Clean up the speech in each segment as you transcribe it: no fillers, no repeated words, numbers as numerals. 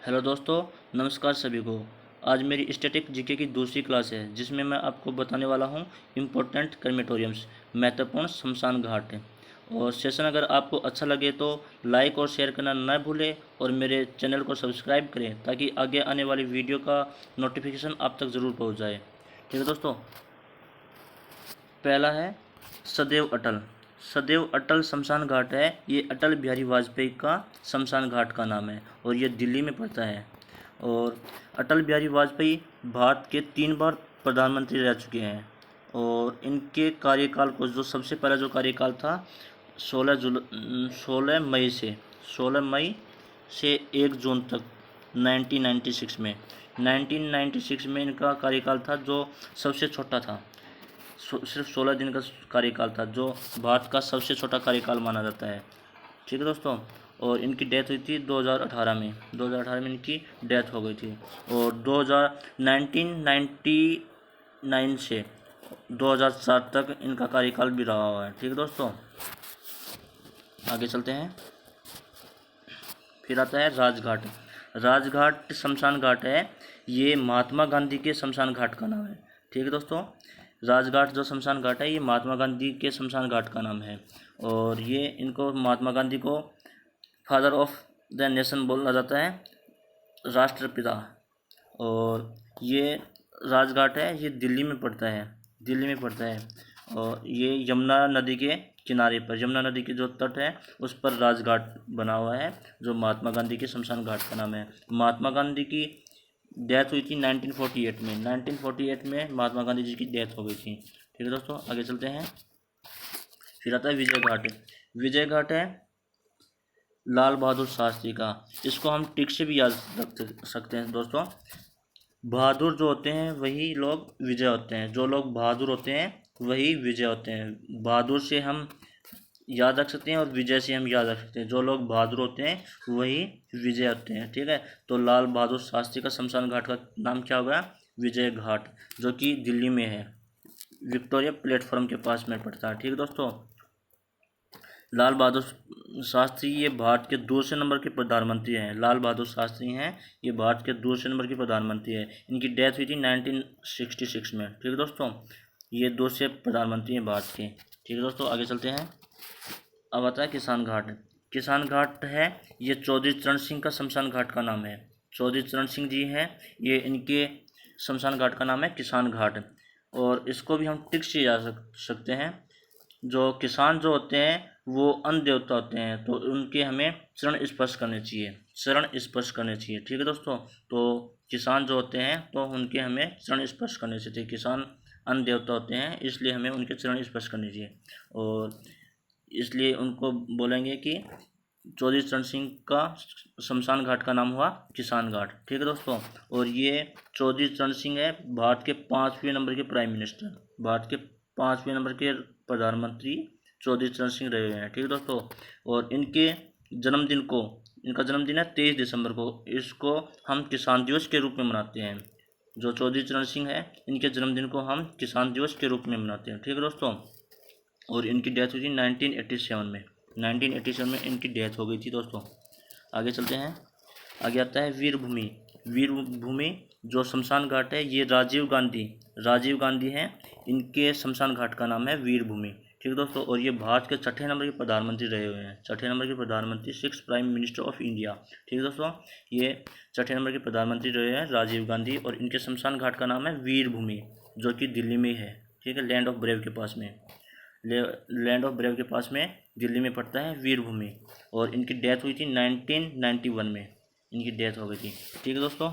Hello दोस्तों, नमस्कार सभी को। आज मेरी स्टैटिक जीके की दूसरी क्लास है जिसमें मैं आपको बताने वाला हूँ इम्पोर्टेंट क्रेमेटोरियम्स, महत्वपूर्ण शमशान घाट। और सेशन अगर आपको अच्छा लगे तो लाइक और शेयर करना न भूलें और मेरे चैनल को सब्सक्राइब करें ताकि आगे आने वाली वीडियो का नोटिफिकेशन आप तक ज़रूर पहुँच जाए। ठीक है दोस्तों, पहला है सदैव अटल। सदैव अटल शमशान घाट है, ये अटल बिहारी वाजपेयी का शमशान घाट का नाम है और ये दिल्ली में पड़ता है। और अटल बिहारी वाजपेयी भारत के 3 बार प्रधानमंत्री रह चुके हैं और इनके कार्यकाल को जो सबसे पहला जो कार्यकाल था 16 मई से 1 जून तक 1996 में इनका कार्यकाल था, जो सबसे छोटा था। सिर्फ 16 दिन का कार्यकाल था, जो भारत का सबसे छोटा कार्यकाल माना जाता है। ठीक है दोस्तों, और इनकी डेथ हुई थी 2018 में इनकी डेथ हो गई थी। और 1999 से 2007 तक इनका कार्यकाल भी रहा हुआ है। ठीक है दोस्तों, आगे चलते हैं। फिर आता है राजघाट। राजघाट शमशान घाट है, ये महात्मा गांधी के शमशान घाट का नाम है। ठीक है दोस्तों, राजघाट जो शमशान घाट है ये महात्मा गांधी के शमशान घाट का नाम है और ये इनको महात्मा गांधी को फादर ऑफ द नेशन बोला जाता है, राष्ट्रपिता। और ये राजघाट है, ये दिल्ली में पड़ता है और ये यमुना नदी के किनारे पर, यमुना नदी के जो तट है उस पर राजघाट बना हुआ है, जो महात्मा गांधी के शमशान घाट का नाम है। महात्मा गांधी की डेथ हुई थी 1948 में महात्मा गांधी जी की डेथ हो गई थी। ठीक है दोस्तों, आगे चलते हैं। फिर आता है विजय घाट। विजय घाट है लाल बहादुर शास्त्री का, इसको हम टिक से भी याद रख सकते हैं दोस्तों। बहादुर जो होते हैं वही लोग विजय होते हैं, जो लोग बहादुर होते हैं वही विजय होते हैं। बहादुर से हम याद रख सकते हैं और विजय से हम याद रख सकते हैं। जो लोग बहादुर होते हैं वही विजय होते हैं। ठीक है, तो लाल बहादुर शास्त्री का शमशान घाट का नाम क्या होगा? विजय घाट, जो कि दिल्ली में है, विक्टोरिया प्लेटफॉर्म के पास में पड़ता है। ठीक है दोस्तों, लाल बहादुर शास्त्री ये भारत के दूसरे नंबर के प्रधानमंत्री हैं। लाल बहादुर शास्त्री हैं, ये भारत के दूसरे नंबर के प्रधानमंत्री हैं। इनकी डेथ हुई थी 1966 में। ठीक है दोस्तों, ये दूसरे प्रधानमंत्री हैं भारत के। ठीक है दोस्तों, आगे चलते हैं। अब आता है किसान घाट। किसान घाट है, ये चौधरी चरण सिंह का शमशान घाट का नाम है। चौधरी चरण सिंह जी हैं, ये इनके शमशान घाट का नाम है किसान घाट। और इसको भी हम टिक से याद सकते हैं। जो किसान जो होते हैं वो अन्न देवता होते हैं, तो उनके हमें चरण स्पर्श करने चाहिए। ठीक है दोस्तों, तो किसान जो होते हैं तो उनके हमें चरण स्पर्श करने चाहिए। किसान अन्न देवता होते हैं, इसलिए हमें उनके चरण स्पर्श करने चाहिए और इसलिए उनको बोलेंगे कि चौधरी चरण सिंह का शमशान घाट का नाम हुआ किसान घाट। ठीक है दोस्तों, और ये चौधरी चरण सिंह है भारत के 5वें नंबर के प्राइम मिनिस्टर, भारत के 5वें नंबर के प्रधानमंत्री चौधरी चरण सिंह रहे हुए हैं। ठीक है दोस्तों, और इनका जन्मदिन है 23 दिसंबर को। इसको हम किसान दिवस के रूप में मनाते हैं। जो चौधरी चरण सिंह है, इनके जन्मदिन को हम किसान दिवस के रूप में मनाते हैं। ठीक है दोस्तों, और इनकी डेथ हुई थी 1987 में इनकी डेथ हो गई थी दोस्तों। आगे चलते हैं। आगे आता है वीरभूमि। वीरभूमि जो शमशान घाट है ये राजीव गांधी हैं, इनके शमशान घाट का नाम है वीरभूमि। ठीक है दोस्तों, और ये भारत के 6ठे नंबर के प्रधानमंत्री रहे हुए हैं। 6ठे नंबर के प्रधानमंत्री, 6th prime minister of India. ठीक है दोस्तों, ये 6ठे नंबर के प्रधानमंत्री रहे हैं राजीव गांधी, और इनके शमशान घाट का नाम है वीरभूमि, जो कि दिल्ली में है। ठीक है, लैंड ऑफ ब्रेव के पास में दिल्ली में पड़ता है वीरभूमि। और इनकी डेथ हुई थी 1991 में, इनकी डेथ हो गई थी। ठीक है दोस्तों,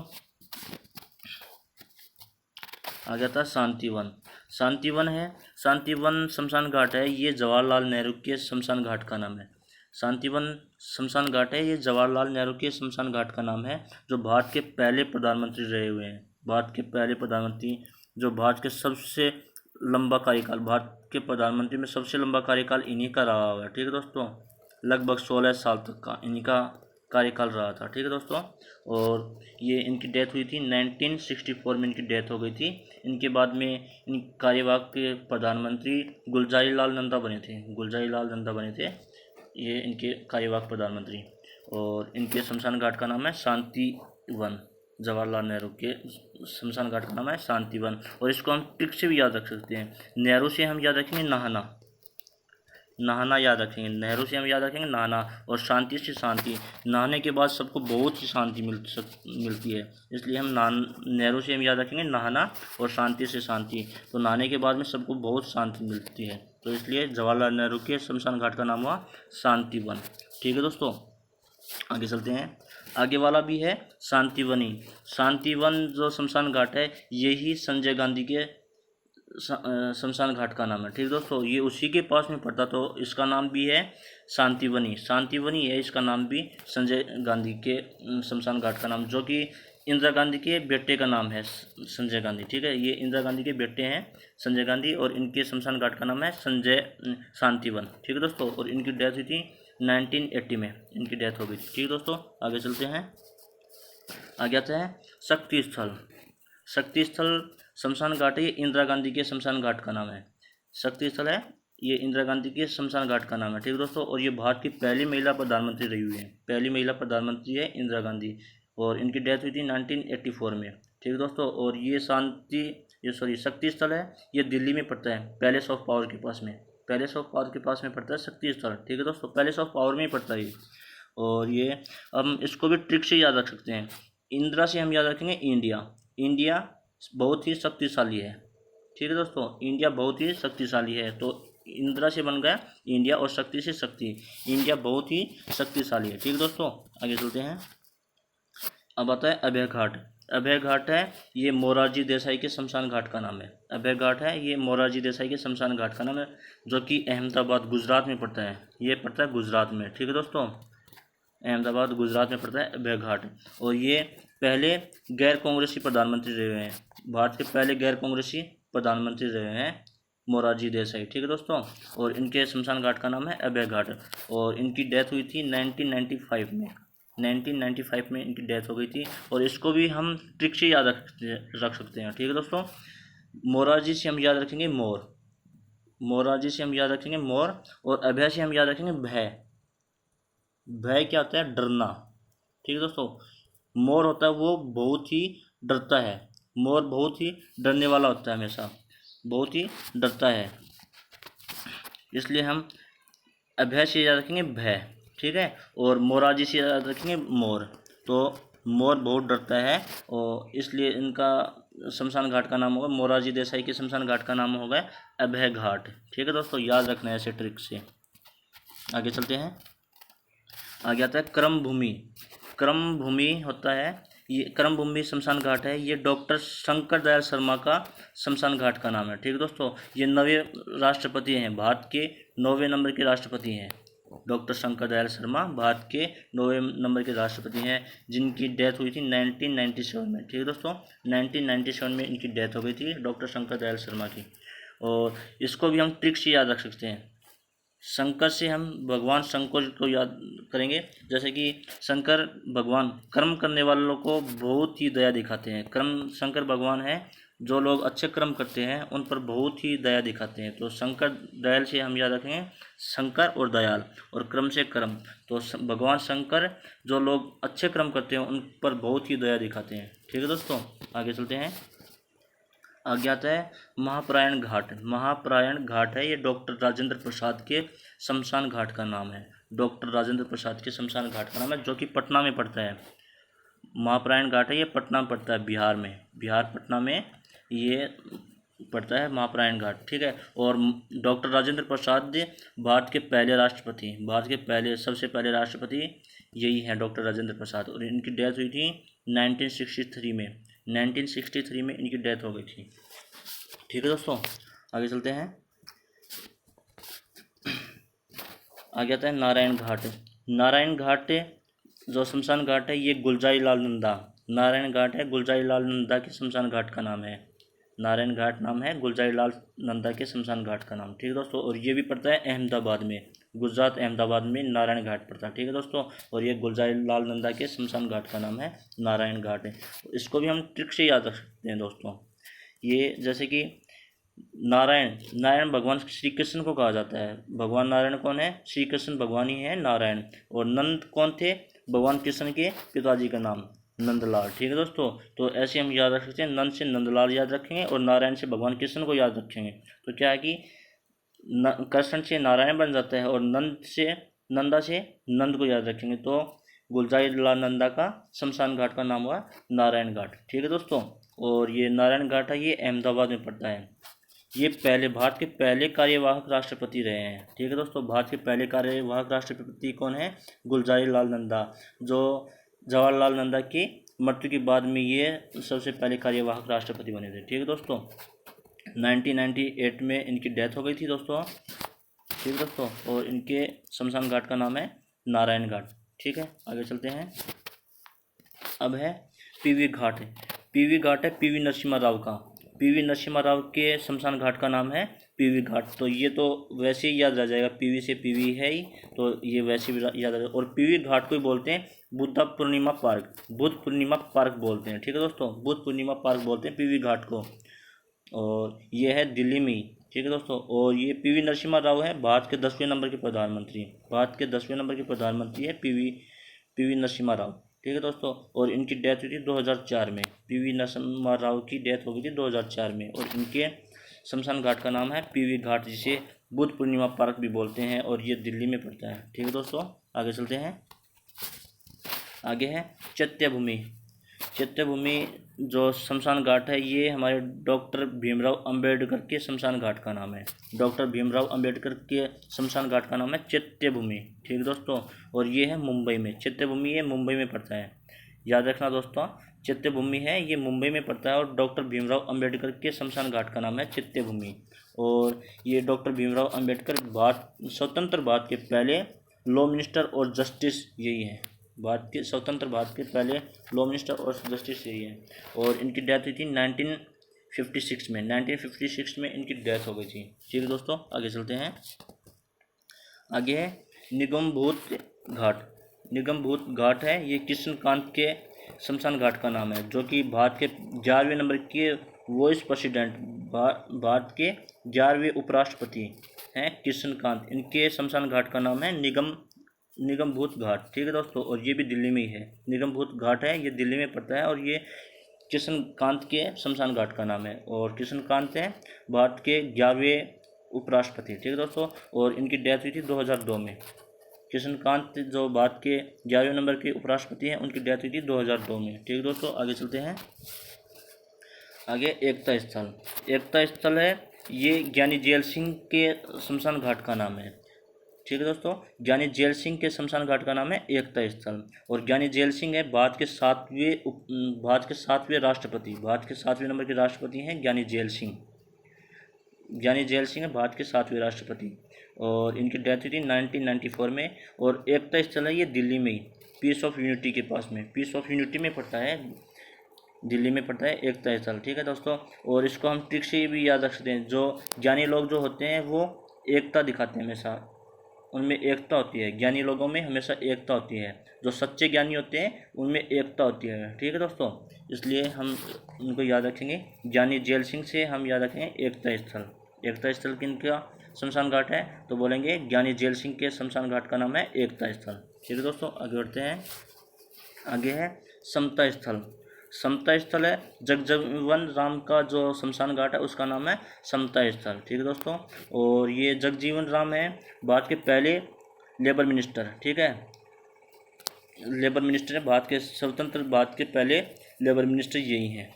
आ गया था शांतिवन। शांतिवन शमशान घाट है, ये जवाहरलाल नेहरू के शमशान घाट का नाम है। शांतिवन शमशान घाट है, ये जवाहरलाल नेहरू के शमशान घाट का नाम है, जो भारत के पहले प्रधानमंत्री रहे हुए हैं। भारत के पहले प्रधानमंत्री, जो भारत के सबसे लंबा कार्यकाल, भारत के प्रधानमंत्री में सबसे लंबा कार्यकाल इन्हीं का रहा हुआ है। ठीक है दोस्तों, लगभग 16 साल तक का इनका कार्यकाल रहा था। ठीक है दोस्तों, और ये इनकी डेथ हुई थी 1964 में, इनकी डेथ हो गई थी। इनके बाद में इन कार्यवाहक के प्रधानमंत्री गुलजारी लाल नंदा बने थे, ये इनके कार्यवाहक प्रधानमंत्री। और इनके शमशान घाट का नाम है वन, जवाहरलाल नेहरू के शमशान घाट का नाम है शांति वन। और इसको हम ट्रिक से भी याद रख सकते हैं। नेहरू से हम याद रखेंगे नहाना, नहाना याद रखेंगे। नेहरू से हम याद रखेंगे नहाना, और शांति से शांति, नहाने के बाद सबको बहुत ही शांति मिलती है, इसलिए हम नेहरू से हम याद रखेंगे नहाना, और शांति से शांति, तो नहाने के बाद में सबको बहुत शांति मिलती है, तो इसलिए जवाहरलाल नेहरू के शमशान घाट का नाम हुआ शांति वन। ठीक है दोस्तों, आगे चलते हैं। आगे वाला भी है शांतिवनी। शांतिवन जो शमशान घाट है, यही संजय गांधी के शमशान घाट का नाम है। ठीक दोस्तों, ये उसी के पास में पड़ता, तो इसका नाम भी है शांतिवनी। शांतिवनी है इसका नाम भी, संजय गांधी के शमशान घाट का नाम, जो कि इंदिरा गांधी के बेटे का नाम है संजय गांधी। ठीक है, ये इंदिरा गांधी के बेटे हैं संजय गांधी, और इनके शमशान घाट का नाम है शांतिवन। ठीक है दोस्तों, और इनकी डेथ हुई थी 1980 में, इनकी डेथ हो गई। ठीक है दोस्तों, आगे चलते हैं। आगे आता है शक्ति स्थल। शक्ति स्थल शमशान घाट है, ये इंदिरा गांधी के शमशान घाट का नाम है। शक्ति स्थल है, ये इंदिरा गांधी के शमशान घाट का नाम है। ठीक है दोस्तों, और ये भारत की पहली महिला प्रधानमंत्री रही हुई है। पहली महिला प्रधानमंत्री है इंदिरा गांधी, और इनकी डेथ हुई थी 1984 में। ठीक है दोस्तों, और ये शक्ति स्थल है, ये दिल्ली में पड़ता है, पैलेस ऑफ पावर के पास में। पैलेस ऑफ पावर के पास में पड़ता है शक्ति स्थल। ठीक है दोस्तों, पैलेस ऑफ पावर में ही पड़ता है ये। और ये हम इसको भी ट्रिक से याद रख सकते हैं। इंदिरा से हम याद रखेंगे इंडिया। इंडिया बहुत ही शक्तिशाली है। ठीक है दोस्तों, इंडिया बहुत ही शक्तिशाली है, तो इंदिरा से बन गया इंडिया, और शक्ति से शक्ति, इंडिया बहुत ही शक्तिशाली है। ठीक है दोस्तों, आगे चलते हैं। अब आता है अभय घाट। अभय घाट है, ये मोरारजी देसाई के शमशान घाट का नाम है। अभय घाट है, ये मोरारजी देसाई के शमशान घाट का नाम है, जो कि अहमदाबाद गुजरात में पड़ता है। ये पड़ता है गुजरात में। ठीक है दोस्तों, अहमदाबाद गुजरात में पड़ता है अभय घाट, और ये पहले गैर कांग्रेसी प्रधानमंत्री रहे हैं। भारत के पहले गैर कांग्रेसी प्रधानमंत्री रहे हैं मोरारजी देसाई। ठीक है दोस्तों, और इनके शमशान घाट का नाम है अभय घाट, और इनकी डेथ हुई थी 1995 में। 1995 में इनकी डेथ हो गई थी, और इसको भी हम ट्रिक से याद रख सकते हैं। ठीक है दोस्तों, मोरारजी से हम याद रखेंगे मोर, मोरारजी से हम याद रखेंगे मोर, और अभय से हम याद रखेंगे भय। भय क्या होता है? डरना। ठीक है दोस्तों, मोर होता है वो बहुत ही डरता है, मोर बहुत ही डरने वाला होता है, हमेशा बहुत ही डरता है, इसलिए हम अभय से याद रखेंगे भय। ठीक है, और मोरारजी से याद रखेंगे मोर, तो मोर बहुत डरता है, और इसलिए इनका शमशान घाट का नाम होगा, मोरारजी देसाई के शमशान घाट का नाम होगा अभय घाट। ठीक है दोस्तों, याद रखना है ऐसे ट्रिक से। आगे चलते हैं। आगे आता है क्रम भूमि। क्रम भूमि होता है, ये क्रम भूमि शमशान घाट है, ये डॉक्टर शंकर दयाल शर्मा का शमशान घाट का नाम है। ठीक है दोस्तों, ये 9वें राष्ट्रपति हैं, भारत के 9वें नंबर के राष्ट्रपति हैं। डॉक्टर शंकर दयाल शर्मा भारत के 9वें नंबर के राष्ट्रपति हैं, जिनकी डेथ हुई थी 1997 में। ठीक है दोस्तों, 1997 में इनकी डेथ हो गई थी डॉक्टर शंकर दयाल शर्मा की। और इसको भी हम ट्रिक से याद रख सकते हैं। शंकर से हम भगवान शंकर को याद करेंगे, जैसे कि शंकर भगवान कर्म करने वालों को बहुत ही दया दिखाते हैं। शंकर भगवान है, जो लोग अच्छे कर्म करते हैं उन पर बहुत ही दया दिखाते हैं, तो शंकर दयाल से हम याद रखेंगे शंकर और दयाल, और क्रम से कर्म, तो भगवान शंकर जो लोग अच्छे कर्म करते हैं उन पर बहुत ही दया दिखाते हैं। ठीक है दोस्तों, आगे चलते हैं। आगे आता है महाप्रायण घाट। महाप्रायण घाट है, ये डॉक्टर राजेंद्र प्रसाद के शमशान घाट का नाम है। डॉक्टर राजेंद्र प्रसाद के शमशान घाट का नाम है, जो कि पटना में पड़ता है। महाप्रायण घाट है, ये पटना में पड़ता है, बिहार में, बिहार पटना में ये पड़ता है महाप्रायण घाट। ठीक है, और डॉक्टर राजेंद्र प्रसाद भारत के पहले राष्ट्रपति, भारत के पहले सबसे पहले राष्ट्रपति यही हैं डॉक्टर राजेंद्र प्रसाद, और इनकी डेथ हुई थी 1963 में। 1963 में इनकी डेथ हो गई थी। ठीक है दोस्तों, आगे चलते हैं। आगे आता है नारायण घाट। नारायण घाट जो शमशान घाट है, ये गुलजारी लाल नंदा, नारायण घाट है, गुलजारी लाल नंदा के शमशान घाट का नाम है। नारायण घाट नाम है गुलजारी लाल नंदा के शमशान घाट का नाम। ठीक है दोस्तों, और ये भी पड़ता है अहमदाबाद में, गुजरात अहमदाबाद में नारायण घाट पड़ता है। ठीक है दोस्तों, और ये गुलजारी लाल नंदा के शमशान घाट का नाम है नारायण घाट है। इसको भी हम ट्रिक से याद रख सकते हैं दोस्तों। ये जैसे कि नारायण भगवान श्री कृष्ण को कहा जाता है। भगवान नारायण कौन है? श्री कृष्ण भगवान ही है नारायण। और नंद कौन थे? भगवान कृष्ण के पिताजी का नाम नंदलाल। ठीक है दोस्तों, तो ऐसे हम याद रख सकते हैं, नंद से नंदलाल याद रखेंगे और नारायण से भगवान कृष्ण को याद रखेंगे। तो क्या है कि कृष्ण से नारायण बन जाता है और नंदा से नंद को याद रखेंगे तो गुलजार लाल नंदा का शमशान घाट का नाम हुआ नारायण घाट। ठीक है दोस्तों, और ये नारायण घाट है, ये अहमदाबाद में पड़ता है। ये भारत के पहले कार्यवाहक राष्ट्रपति रहे हैं। ठीक है दोस्तों, भारत के पहले कार्यवाहक राष्ट्रपति कौन है? गुलजार लाल नंदा, जो जवाहरलाल नंदा की मृत्यु के बाद में ये सबसे पहले कार्यवाहक राष्ट्रपति बने थे। ठीक है दोस्तों, 1998 में इनकी डेथ हो गई थी दोस्तों। ठीक है दोस्तों, और इनके शमशान घाट का नाम है नारायण घाट। ठीक है, आगे चलते हैं। अब है पीवी घाट। पीवी घाट है पीवी नरसिम्हा राव का। पीवी नरसिम्हा राव के शमशान घाट का नाम है पीवी घाट। तो ये तो वैसे ही याद रह जाएगा, पीवी से पीवी है ही, तो ये वैसे भी याद रह जाएगा। और पीवी घाट को ही बोलते हैं बुद्ध पूर्णिमा पार्क, बुद्ध पूर्णिमा पार्क बोलते हैं। ठीक है दोस्तों, बुद्ध पूर्णिमा पार्क बोलते हैं पीवी घाट को, और ये है दिल्ली में ही। ठीक है दोस्तों, और ये पीवी नरसिम्हा राव है भारत के 10वें नंबर के प्रधानमंत्री। भारत के 10वें नंबर के प्रधानमंत्री है पीवी नरसिम्हा राव। ठीक है दोस्तों, और इनकी डेथ हुई थी 2004 में। पीवी नरसिम्हा राव की डेथ हो गई थी 2004 में, और इनके शमशान घाट का नाम है पीवी घाट, जिसे बुद्ध पूर्णिमा पार्क भी बोलते हैं, और ये दिल्ली में पड़ता है। ठीक है दोस्तों, आगे चलते हैं। आगे है चैत्यभूमि। चैत्यभूमि जो शमशान घाट है, ये हमारे डॉक्टर भीमराव अंबेडकर के शमशान घाट का नाम है। डॉक्टर भीमराव अंबेडकर के शमशान घाट का नाम है चैत्यभूमि। ठीक है दोस्तों, और ये है मुंबई में। चैत्यभूमि ये मुंबई में पड़ता है, याद रखना दोस्तों। चैत्यभूमि है ये मुंबई में पड़ता है, और डॉक्टर भीमराव अंबेडकर के शमशान घाट का नाम है चैत्यभूमि। और ये डॉक्टर भीमराव अंबेडकर स्वतंत्र भारत के पहले लॉ मिनिस्टर और जस्टिस यही हैं। स्वतंत्र भारत के पहले लॉ मिनिस्टर और जस्टिस यही है, और इनकी डेथ हुई थी 1956 में। 1956 में इनकी डेथ हो गई थी। ठीक है दोस्तों, आगे चलते हैं। आगे है निगमभूत घाट। निगमभूत घाट है ये कृष्णकांत के शमशान घाट का नाम है, जो कि भारत के 11वें नंबर के वाइस प्रेसिडेंट, भारत के 11वें उपराष्ट्रपति हैं कृष्णकांत। इनके शमशान घाट का नाम है निगमभूत घाट। ठीक है दोस्तों, और ये भी दिल्ली में ही है। निगमभूत घाट है ये दिल्ली में पड़ता है, और ये कृष्णकांत के शमशान घाट का नाम है, और कृष्णकांत हैं भारत के 11वें उपराष्ट्रपति। ठीक है दोस्तों, और इनकी डेथ हुई थी 2002 में। कृष्णकांत जो भारत के 11वें नंबर के उपराष्ट्रपति हैं, उनकी डेथ हुई थी 2002 में। ठीक है दोस्तों, आगे चलते हैं। आगे एकता स्थल। एकता स्थल है ये ज्ञानी जेल सिंह के शमशान घाट का नाम है। ठीक है दोस्तों, ज्ञानी जेल सिंह के शमशान घाट का नाम है एकता स्थल, और ज्ञानी जेल सिंह है भारत के 7वें राष्ट्रपति। भारत के 7वें नंबर के राष्ट्रपति हैं ज्ञानी जेल सिंह। ज्ञानी जेल सिंह है भारत के 7वें राष्ट्रपति, और इनकी डेथ हुई थी 1994 में। और एकता स्थल है ये दिल्ली में ही, पीस ऑफ यूनिटी के पास में, पीस ऑफ यूनिटी में पड़ता है, दिल्ली में पड़ता है एकता स्थल। ठीक है दोस्तों, और इसको हम ट्रिक से भी याद रख सकते हैं। जो ज्ञानी लोग जो होते हैं वो एकता दिखाते हैं, हमेशा उनमें एकता होती है। ज्ञानी लोगों में हमेशा एकता होती है, जो सच्चे ज्ञानी होते हैं उनमें एकता होती है। ठीक है दोस्तों, इसलिए हम उनको याद रखेंगे। ज्ञानी जेल सिंह से हम याद रखेंगे एकता स्थल। एकता स्थल किनका शमशान घाट है? तो बोलेंगे ज्ञानी जेल सिंह के शमशान घाट का नाम है एकता स्थल। ठीक है दोस्तों, आगे बढ़ते हैं। आगे है समता स्थल। समता स्थल है जगजीवन राम का जो शमशान घाट है, उसका नाम है समता स्थल। ठीक है दोस्तों, और ये जगजीवन राम है भारत के पहले लेबर मिनिस्टर। ठीक है, लेबर मिनिस्टर है भारत के स्वतंत्र भारत के पहले लेबर मिनिस्टर यही हैं,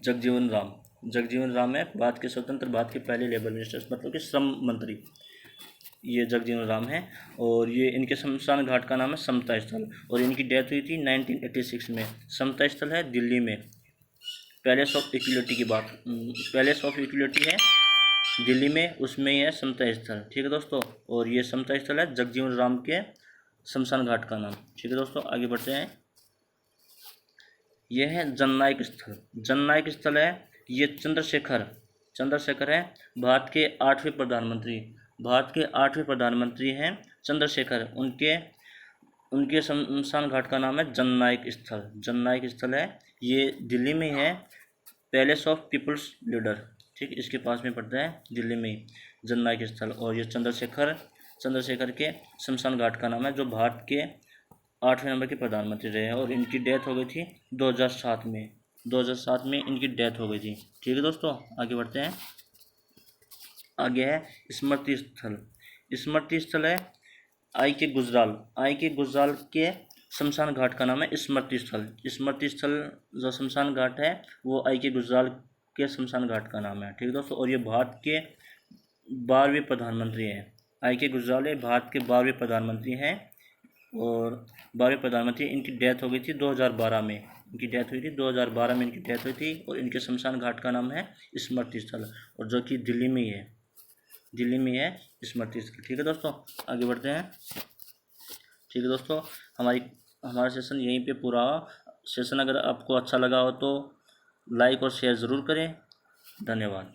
जगजीवन राम। जगजीवन राम है भारत के स्वतंत्र भारत के पहले लेबर मिनिस्टर, मतलब कि श्रम मंत्री, ये जगजीवन राम है। और ये इनके शमशान घाट का नाम है समता स्थल, और इनकी डेथ हुई थी 1986 में। समता स्थल है दिल्ली में। पैलेस ऑफ इक्वलिटी की बात, पैलेस ऑफ इक्वलिटी है दिल्ली में, उसमें ही है समता स्थल। ठीक है दोस्तों, और ये समता स्थल है जगजीवन राम के शमशान घाट का नाम। ठीक है दोस्तों, आगे बढ़ते हैं। यह है जननायक स्थल। जननायक स्थल है ये चंद्रशेखर है भारत के 8वें प्रधानमंत्री। भारत के 8वें प्रधानमंत्री हैं चंद्रशेखर। उनके शमशान घाट का नाम है जननायक स्थल। जननायक स्थल है ये दिल्ली में है, पैलेस ऑफ पीपल्स लीडर। ठीक, इसके पास में पड़ता है दिल्ली में ही जननायक स्थल। और ये चंद्रशेखर के शमशान घाट का नाम है, जो भारत के 8वें नंबर के प्रधानमंत्री रहे हैं और इनकी डेथ हो गई थी 2007 में। 2007 में इनकी डेथ हो गई थी। ठीक है दोस्तों, आगे बढ़ते हैं। आगे है स्मृति स्थल। स्मृति स्थल है आई के गुजराल के शमशान घाट का नाम है स्मृति स्थल। स्मृति स्थल जो शमशान घाट है वो आई के गुजराल के शमशान घाट का नाम है। ठीक है दोस्तों, और ये भारत के 12वें प्रधानमंत्री हैं। आई के गुजराल भारत के 12वें प्रधानमंत्री हैं और 12वें प्रधानमंत्री। इनकी डेथ हो गई थी 2012 में। इनकी डेथ हुई थी 2012 में, इनकी डेथ हुई थी और इनके शमशान घाट का नाम है स्मृति स्थल, और जो कि दिल्ली में ही है, दिल्ली में है स्मृति स्थल। ठीक है दोस्तों, आगे बढ़ते हैं। ठीक है दोस्तों, हमारा सेशन यहीं पे पूरा हुआ। सेशन अगर आपको अच्छा लगा हो तो लाइक और शेयर ज़रूर करें। धन्यवाद।